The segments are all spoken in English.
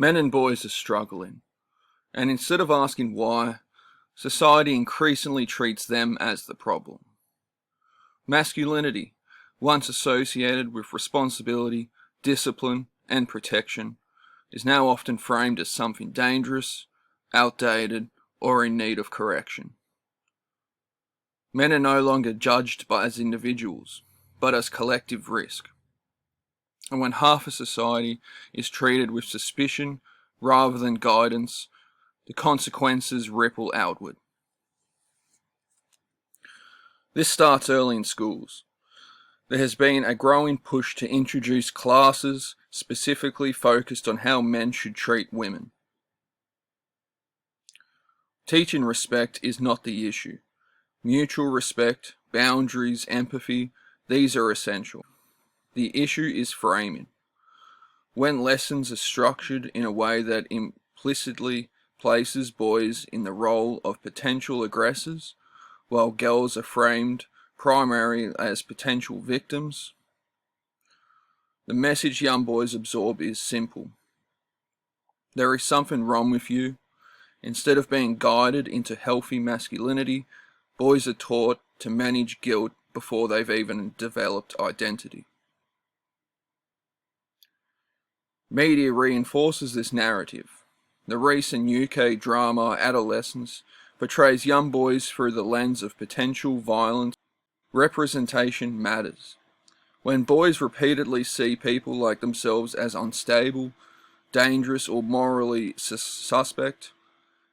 Men and boys are struggling, and instead of asking why, society increasingly treats them as the problem. Masculinity, once associated with responsibility, discipline, and protection, is now often framed as something dangerous, outdated, or in need of correction. Men are no longer judged as individuals, but as collective risk. And when half a society is treated with suspicion rather than guidance, the consequences ripple outward. This starts early in schools. There has been a growing push to introduce classes specifically focused on how men should treat women. Teaching respect is not the issue. Mutual respect, boundaries, empathy, these are essential. The issue is framing. When lessons are structured in a way that implicitly places boys in the role of potential aggressors, while girls are framed primarily as potential victims, the message young boys absorb is simple. There is something wrong with you. Instead of being guided into healthy masculinity, boys are taught to manage guilt before they've even developed identity. Media reinforces this narrative. The recent UK drama Adolescence portrays young boys through the lens of potential violence. Representation matters. When boys repeatedly see people like themselves as unstable, dangerous, or morally suspect,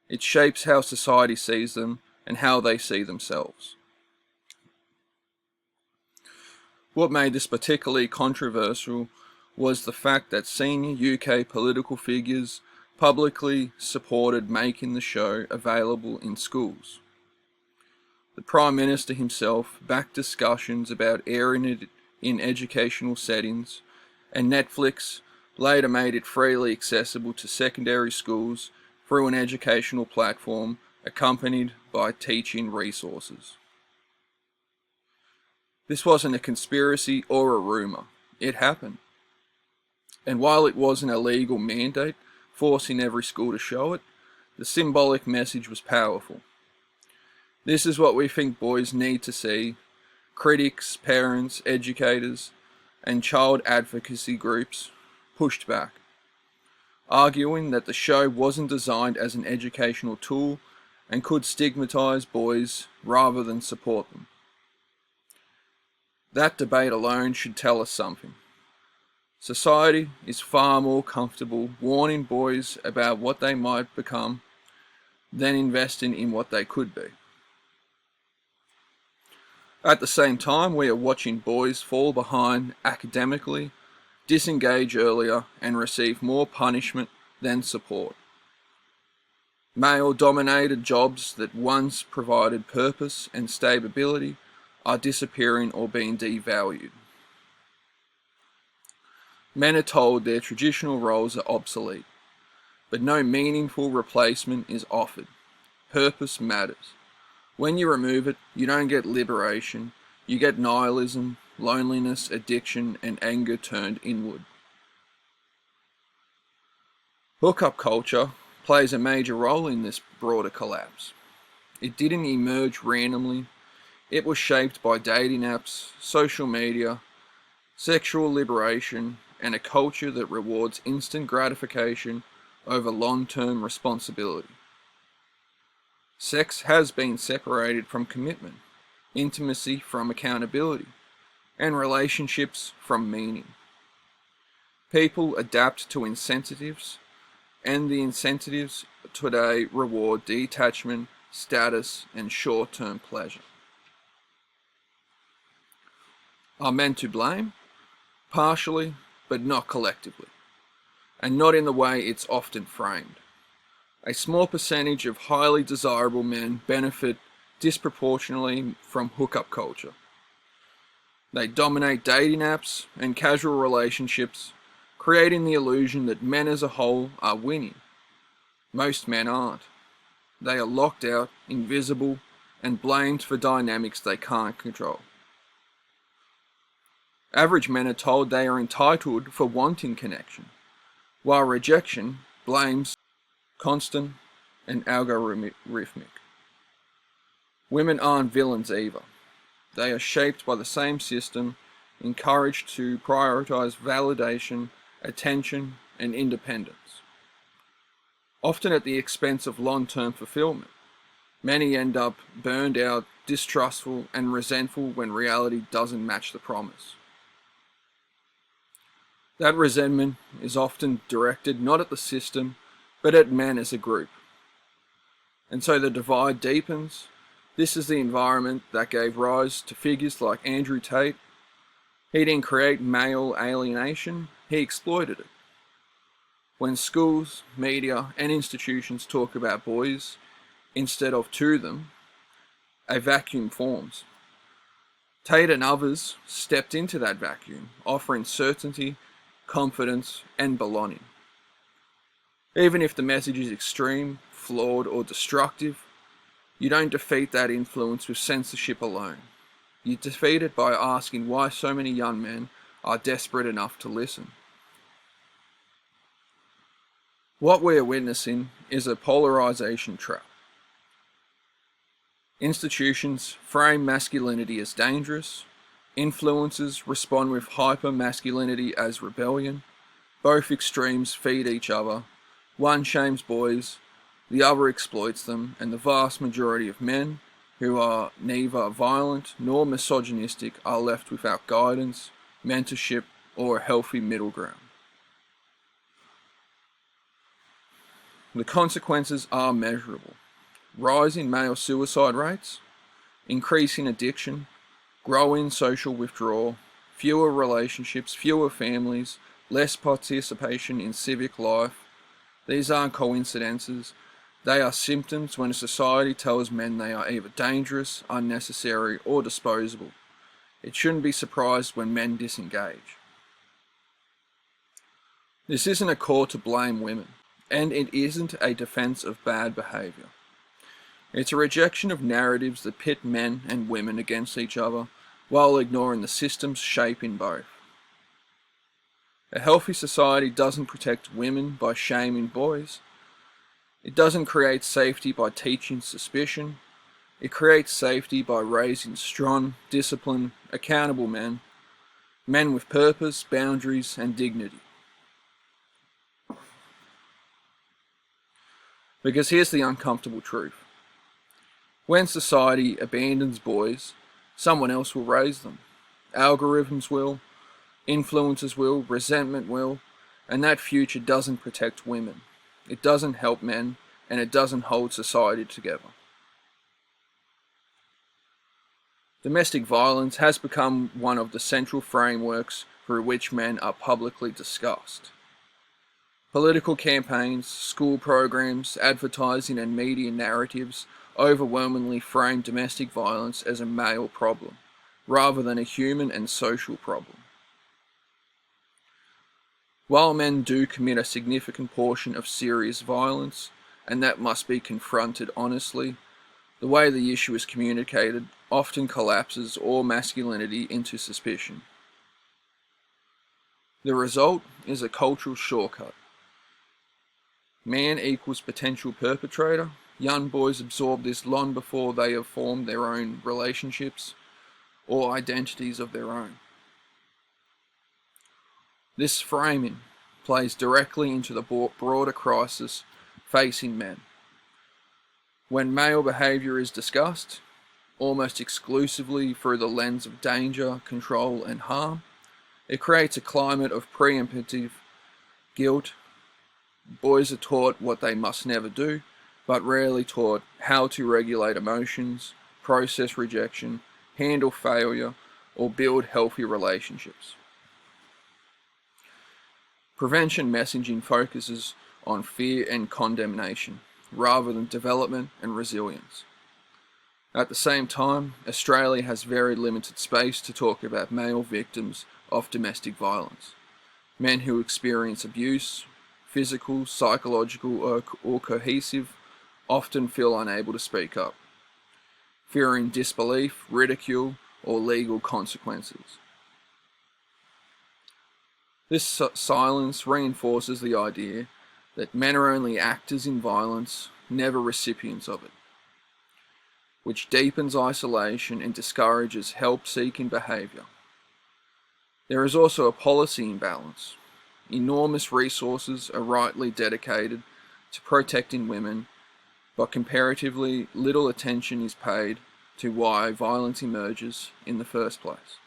it shapes how society sees them and how they see themselves. What made this particularly controversial was the fact that senior UK political figures publicly supported making the show available in schools. The Prime Minister himself backed discussions about airing it in educational settings, and Netflix later made it freely accessible to secondary schools through an educational platform accompanied by teaching resources. This wasn't a conspiracy or a rumour. It happened. And while it wasn't a legal mandate forcing every school to show it, the symbolic message was powerful. This is what we think boys need to see. Critics, parents, educators, and child advocacy groups pushed back, arguing that the show wasn't designed as an educational tool and could stigmatize boys rather than support them. That debate alone should tell us something. Society is far more comfortable warning boys about what they might become than investing in what they could be. At the same time, we are watching boys fall behind academically, disengage earlier, and receive more punishment than support. Male-dominated jobs that once provided purpose and stability are disappearing or being devalued. Men are told their traditional roles are obsolete, but no meaningful replacement is offered. Purpose matters. When you remove it, you don't get liberation, you get nihilism, loneliness, addiction, and anger turned inward. Hookup culture plays a major role in this broader collapse. It didn't emerge randomly. It was shaped by dating apps, social media, sexual liberation, and a culture that rewards instant gratification over long-term responsibility. Sex has been separated from commitment, intimacy from accountability, and relationships from meaning. People adapt to incentives, and the incentives today reward detachment, status, and short-term pleasure. Are men to blame? Partially, but not collectively, and not in the way it's often framed. A small percentage of highly desirable men benefit disproportionately from hookup culture. They dominate dating apps and casual relationships, creating the illusion that men as a whole are winning. Most men aren't. They are locked out, invisible, and blamed for dynamics they can't control. Average men are told they are entitled for wanting connection, while rejection blames, constant, and algorithmic. Women aren't villains either. They are shaped by the same system, encouraged to prioritize validation, attention, and independence, often at the expense of long-term fulfillment. Many end up burned out, distrustful, and resentful when reality doesn't match the promise. That resentment is often directed not at the system, but at men as a group. And so the divide deepens. This is the environment that gave rise to figures like Andrew Tate. He didn't create male alienation, he exploited it. When schools, media, and institutions talk about boys instead of to them, a vacuum forms. Tate and others stepped into that vacuum, offering certainty, confidence, and belonging. Even if the message is extreme, flawed, or destructive, you don't defeat that influence with censorship alone. You defeat it by asking why so many young men are desperate enough to listen. What we are witnessing is a polarization trap. Institutions frame masculinity as dangerous. Influencers respond with hyper-masculinity as rebellion. Both extremes feed each other. One shames boys, the other exploits them, and the vast majority of men, who are neither violent nor misogynistic, are left without guidance, mentorship, or a healthy middle ground. The consequences are measurable. Rising male suicide rates, increasing addiction, growing social withdrawal, fewer relationships, fewer families, less participation in civic life. These aren't coincidences. They are symptoms when a society tells men they are either dangerous, unnecessary, or disposable. It shouldn't be surprised when men disengage. This isn't a call to blame women, and it isn't a defense of bad behavior. It's a rejection of narratives that pit men and women against each other while ignoring the systems shaping both. A healthy society doesn't protect women by shaming boys. It doesn't create safety by teaching suspicion. It creates safety by raising strong, disciplined, accountable men, men with purpose, boundaries, and dignity. Because here's the uncomfortable truth. When society abandons boys, someone else will raise them. Algorithms will, influences will, resentment will, and that future doesn't protect women. It doesn't help men, and it doesn't hold society together. Domestic violence has become one of the central frameworks through which men are publicly discussed. Political campaigns, school programs, advertising, and media narratives overwhelmingly frame domestic violence as a male problem, rather than a human and social problem. While men do commit a significant portion of serious violence, and that must be confronted honestly, the way the issue is communicated often collapses all masculinity into suspicion. The result is a cultural shortcut. Man equals potential perpetrator. Young boys absorb this long before they have formed their own relationships or identities of their own. This framing plays directly into the broader crisis facing men. When male behavior is discussed, almost exclusively through the lens of danger, control, and harm, it creates a climate of preemptive guilt. Boys are taught what they must never do, but rarely taught how to regulate emotions, process rejection, handle failure, or build healthy relationships. Prevention messaging focuses on fear and condemnation, rather than development and resilience. At the same time, Australia has very limited space to talk about male victims of domestic violence, men who experience abuse, physical, psychological, or cohesive, often feel unable to speak up, fearing disbelief, ridicule, or legal consequences. This silence reinforces the idea that men are only actors in violence, never recipients of it, which deepens isolation and discourages help-seeking behaviour. There is also a policy imbalance. Enormous resources are rightly dedicated to protecting women, but comparatively little attention is paid to why violence emerges in the first place.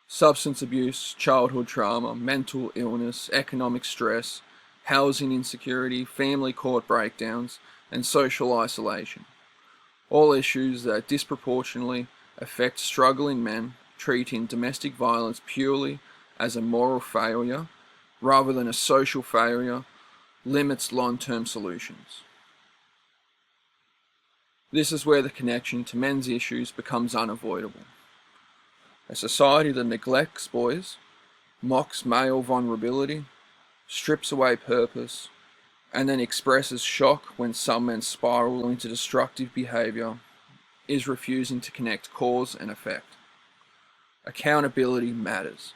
Substance abuse, childhood trauma, mental illness, economic stress, housing insecurity, family court breakdowns, and social isolation. All issues that disproportionately affect struggling men, treating domestic violence purely as a moral failure rather than a social failure, limits long-term solutions. This is where the connection to men's issues becomes unavoidable. A society that neglects boys, mocks male vulnerability, strips away purpose, and then expresses shock when some men spiral into destructive behaviour is refusing to connect cause and effect. Accountability matters.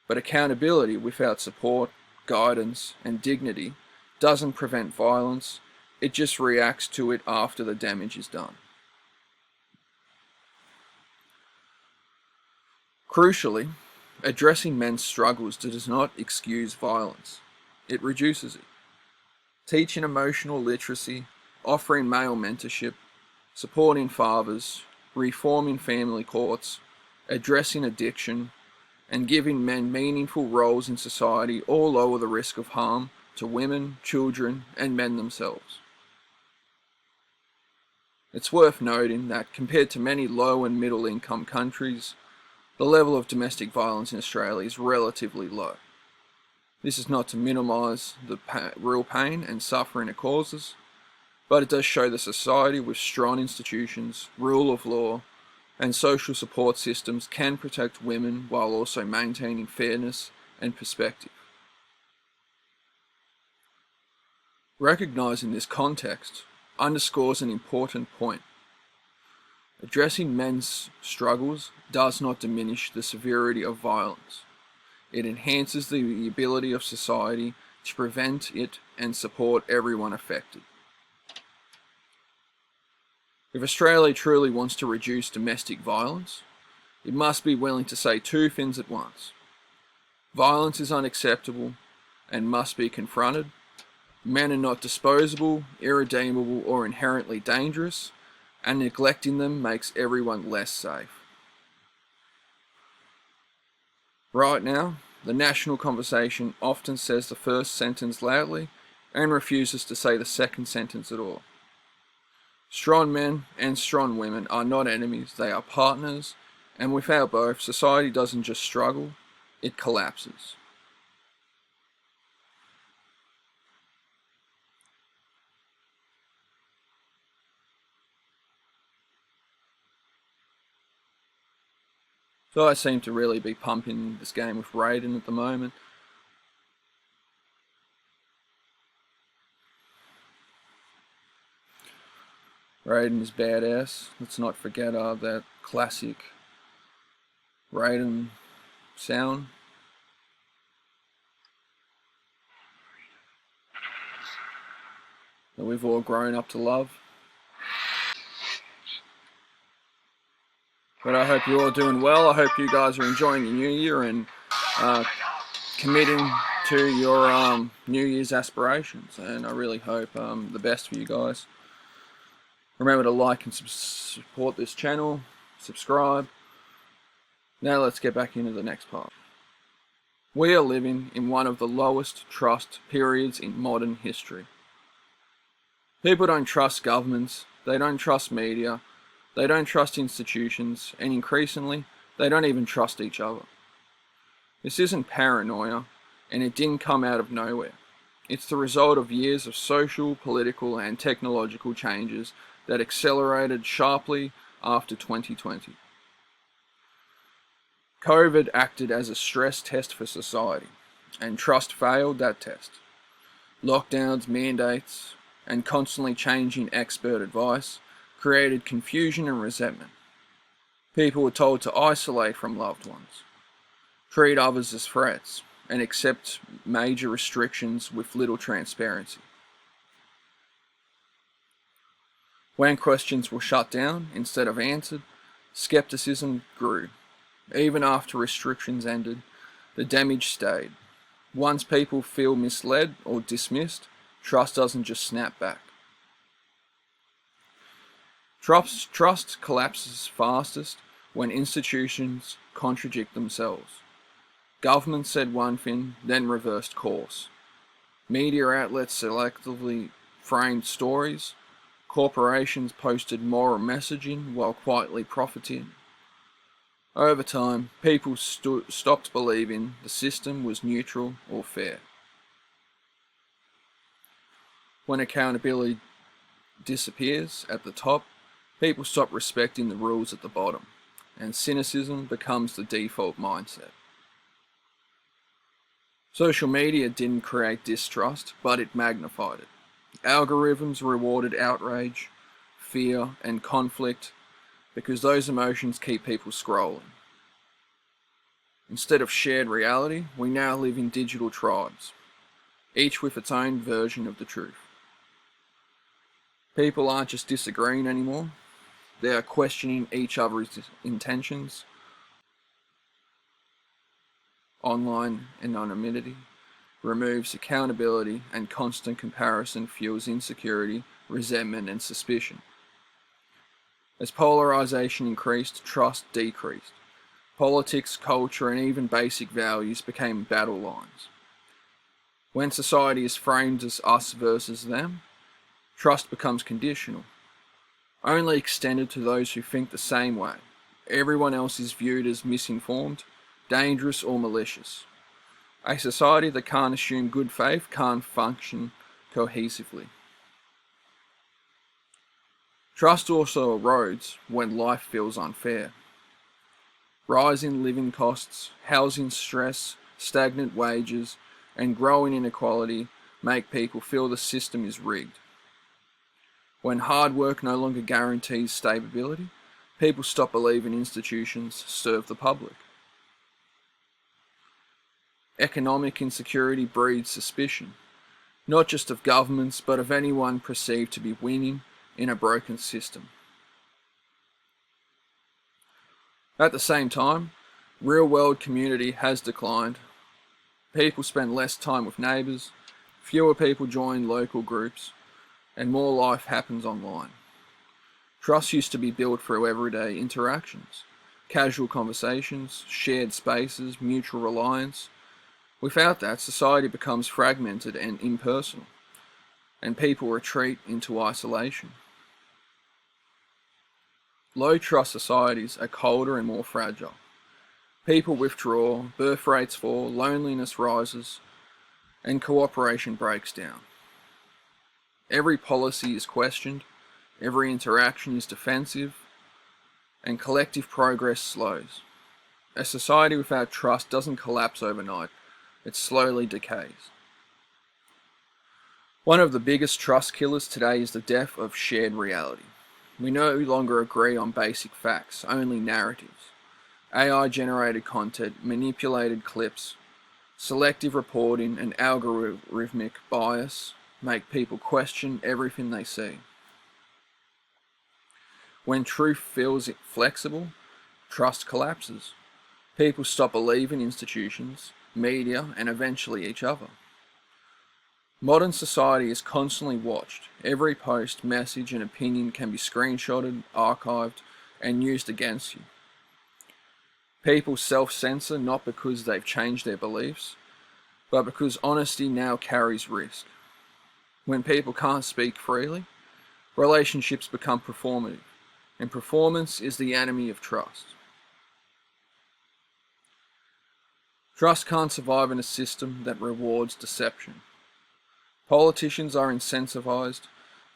But accountability without support, guidance, and dignity doesn't prevent violence, it just reacts to it after the damage is done. Crucially, addressing men's struggles does not excuse violence, it reduces it. Teaching emotional literacy, offering male mentorship, supporting fathers, reforming family courts, addressing addiction, and giving men meaningful roles in society all lower the risk of harm to women, children, and men themselves. It's worth noting that compared to many low and middle income countries, the level of domestic violence in Australia is relatively low. This is not to minimise the real pain and suffering it causes, but it does show the society with strong institutions, rule of law, and social support systems can protect women while also maintaining fairness and perspective. Recognising this context underscores an important point. Addressing men's struggles does not diminish the severity of violence. It enhances the ability of society to prevent it and support everyone affected. If Australia truly wants to reduce domestic violence, it must be willing to say two things at once. Violence is unacceptable and must be confronted. Men are not disposable, irredeemable, or inherently dangerous, and neglecting them makes everyone less safe. Right now, the national conversation often says the first sentence loudly and refuses to say the second sentence at all. Strong men and strong women are not enemies, they are partners, and without both, society doesn't just struggle, it collapses. So I seem to really be pumping this game with Raiden at the moment. Raiden is badass. Let's not forget that classic Raiden sound. That we've all grown up to love. But I hope you're all doing well. I hope you guys are enjoying the new year and committing to your New Year's aspirations. And I really hope the best for you guys. Remember to like and support this channel, subscribe. Now let's get back into the next part. We are living in one of the lowest trust periods in modern history. People don't trust governments, they don't trust media, they don't trust institutions, and increasingly, they don't even trust each other. This isn't paranoia, and it didn't come out of nowhere. It's the result of years of social, political, and technological changes that accelerated sharply after 2020. COVID acted as a stress test for society, and trust failed that test. Lockdowns, mandates, and constantly changing expert advice created confusion and resentment. People were told to isolate from loved ones, treat others as threats, and accept major restrictions with little transparency. When questions were shut down instead of answered, skepticism grew. Even after restrictions ended, the damage stayed. Once people feel misled or dismissed, trust doesn't just snap back. Trust collapses fastest when institutions contradict themselves. Government said one thing, then reversed course. Media outlets selectively framed stories. Corporations posted moral messaging while quietly profiting. Over time, people stopped believing the system was neutral or fair. When accountability disappears at the top, people stop respecting the rules at the bottom, and cynicism becomes the default mindset. Social media didn't create distrust, but it magnified it. Algorithms rewarded outrage, fear, and conflict because those emotions keep people scrolling. Instead of shared reality, we now live in digital tribes, each with its own version of the truth. People aren't just disagreeing anymore, they are questioning each other's intentions. Online anonymity removes accountability, and constant comparison fuels insecurity, resentment, and suspicion. As polarization increased, trust decreased. Politics, culture, and even basic values became battle lines. When society is framed as us versus them, trust becomes conditional, only extended to those who think the same way. Everyone else is viewed as misinformed, dangerous, or malicious. A society that can't assume good faith can't function cohesively. Trust also erodes when life feels unfair. Rising living costs, housing stress, stagnant wages, and growing inequality make people feel the system is rigged. When hard work no longer guarantees stability, people stop believing institutions serve the public. Economic insecurity breeds suspicion, not just of governments, but of anyone perceived to be winning in a broken system. At the same time, real-world community has declined. People spend less time with neighbours, fewer people join local groups, and more life happens online. Trust used to be built through everyday interactions, casual conversations, shared spaces, mutual reliance. Without that, society becomes fragmented and impersonal, and people retreat into isolation. Low-trust societies are colder and more fragile. People withdraw, birth rates fall, loneliness rises, and cooperation breaks down. Every policy is questioned, every interaction is defensive, and collective progress slows. A society without trust doesn't collapse overnight, it slowly decays. One of the biggest trust killers today is the death of shared reality. We no longer agree on basic facts, only narratives. AI-generated content, manipulated clips, selective reporting, and algorithmic bias make people question everything they see. When truth feels flexible, trust collapses. People stop believing institutions, media, and eventually each other. Modern society is constantly watched. Every post, message, and opinion can be screenshotted, archived, and used against you. People self-censor not because they've changed their beliefs, but because honesty now carries risk. When people can't speak freely, relationships become performative, and performance is the enemy of trust. Trust can't survive in a system that rewards deception. Politicians are incentivized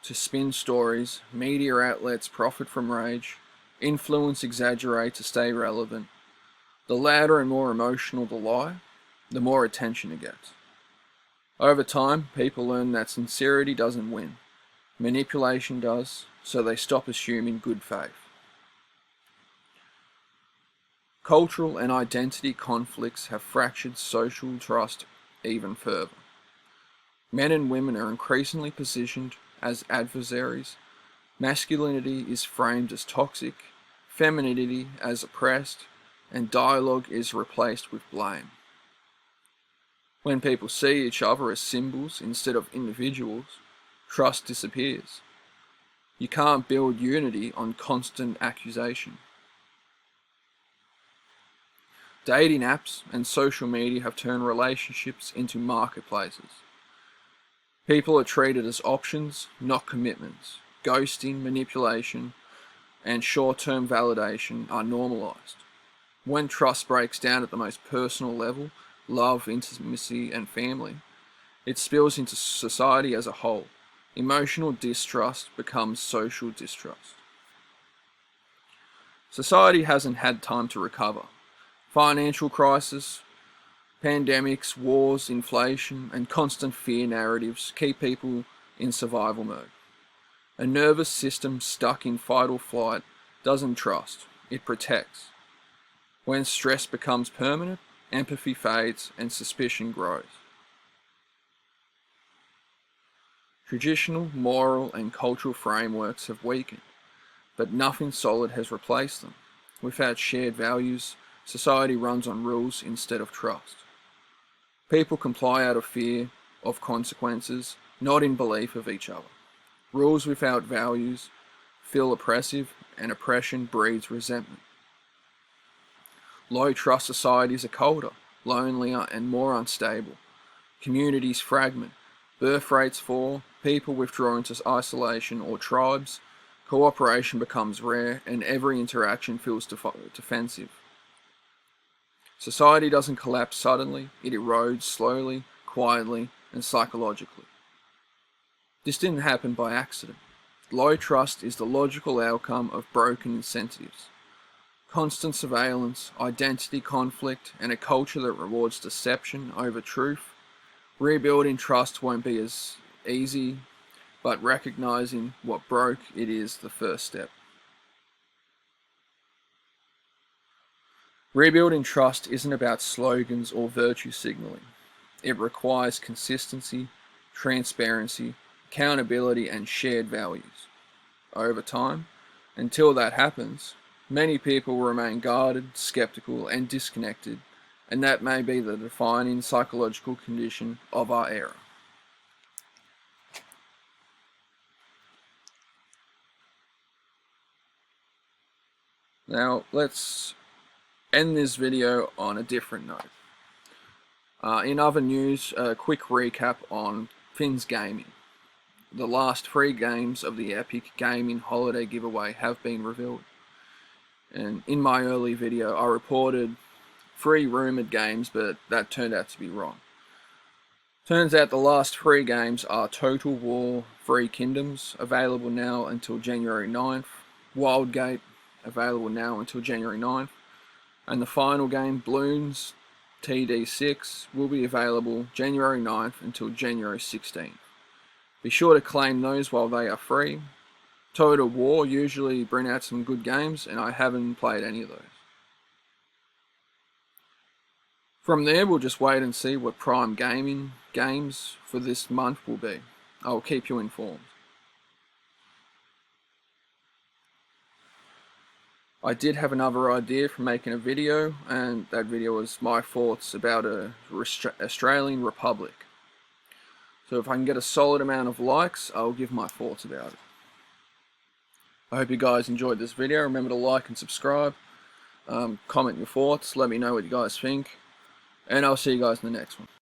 to spin stories, media outlets profit from rage, influence exaggerate to stay relevant. The louder and more emotional the lie, the more attention it gets. Over time, people learn that sincerity doesn't win. Manipulation does, so they stop assuming good faith. Cultural and identity conflicts have fractured social trust even further. Men and women are increasingly positioned as adversaries. Masculinity is framed as toxic, femininity as oppressed, and dialogue is replaced with blame. When people see each other as symbols instead of individuals, trust disappears. You can't build unity on constant accusation. Dating apps and social media have turned relationships into marketplaces. People are treated as options, not commitments. Ghosting, manipulation, and short-term validation are normalized. When trust breaks down at the most personal level, love, intimacy, and family, it spills into society as a whole. Emotional distrust becomes social distrust. Society hasn't had time to recover. Financial crisis, pandemics, wars, inflation, and constant fear narratives keep people in survival mode. A nervous system stuck in fight or flight doesn't trust, it protects. When stress becomes permanent, empathy fades and suspicion grows. Traditional, moral, and cultural frameworks have weakened, but nothing solid has replaced them. Without shared values, society runs on rules instead of trust. People comply out of fear of consequences, not in belief of each other. Rules without values feel oppressive, and oppression breeds resentment. Low trust societies are colder, lonelier, and more unstable. Communities fragment, birth rates fall, people withdraw into isolation or tribes, cooperation becomes rare, and every interaction feels defensive. Society doesn't collapse suddenly, it erodes slowly, quietly, and psychologically. This didn't happen by accident. Low trust is the logical outcome of broken incentives. Constant surveillance, identity conflict, and a culture that rewards deception over truth. Rebuilding trust won't be as easy, but recognizing what broke it is the first step. Rebuilding trust isn't about slogans or virtue signaling. It requires consistency, transparency, accountability, and shared values. Over time, until that happens, many people remain guarded, skeptical, and disconnected, and that may be the defining psychological condition of our era. Now, let's end this video on a different note. In other news, a quick recap on Fins Gaming. The last 3 games of the Epic Gaming Holiday Giveaway have been revealed. And in my early video, I reported 3 rumored games, but that turned out to be wrong. Turns out the last 3 games are Total War 3 Kingdoms, available now until January 9th, Wildgate, available now until January 9th, and the final game, Bloons TD6, will be available January 9th until January 16th. Be sure to claim those while they are free. Total War usually bring out some good games, and I haven't played any of those. From there, we'll just wait and see what Prime Gaming games for this month will be. I'll keep you informed. I did have another idea for making a video, and that video was my thoughts about a Australian Republic. So if I can get a solid amount of likes, I'll give my thoughts about it. I hope you guys enjoyed this video. Remember to like and subscribe. Comment your thoughts. Let me know what you guys think. And I'll see you guys in the next one.